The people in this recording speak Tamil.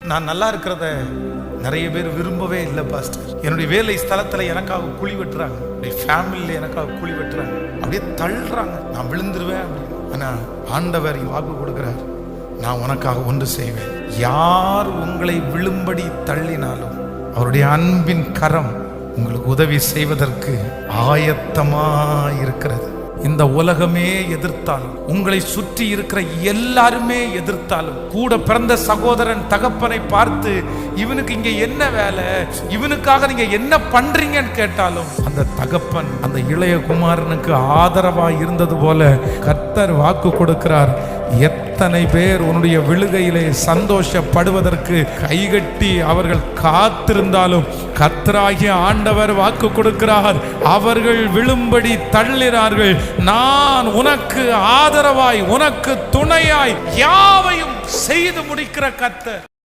நான் நல்லா இருக்கிறத நிறைய பேர் விரும்பவே இல்லை பாஸ்டர். என்னுடைய வேலை ஸ்தலத்துல எனக்காக குழி வெட்டுறாங்க, என்னுடைய ஃபேமிலியில எனக்காக குழி வெட்டுறாங்க, அப்படியே தள்ளுறாங்க, நான் விழுந்துருவேன் அப்படின்னு. ஆனா ஆண்டவர் வாக்கு கொடுக்கிறார், நான் உனக்காக ஒன்று செய்வேன். யார் உங்களை விழும்படி தள்ளினாலும் அவருடைய அன்பின் கரம் உங்களுக்கு உதவி செய்வதற்கு ஆயத்தமா இருக்கிறது. இந்த உலகமே எதிர்த்தாலும், உங்களை சுற்றி இருக்கிற எல்லாருமே எதிர்த்தாலும், கூட பிறந்த சகோதரன் தகப்பனை பார்த்து இவனுக்கு இங்க என்ன வேலை, இவனுக்காக நீங்க என்ன பண்றீங்கன்னு கேட்டாலும் அந்த தகப்பன் அந்த இளைய குமாரனுக்கு ஆதரவா இருந்தது போல கர்த்தர் வாக்கு கொடுக்கிறார். எத்தனை பேர் உன்னுடைய விழுகையிலே சந்தோஷப்படுவதற்கு கைகட்டி அவர்கள் காத்திருந்தாலும் கர்த்தராகிய ஆண்டவர் வாக்கு கொடுக்கிறார், அவர்கள் விழும்படி தள்ளினார்கள், நான் உனக்கு ஆதரவாய் உனக்கு துணையாய் யாவையும் செய்து முடிக்கிற கர்த்தர்.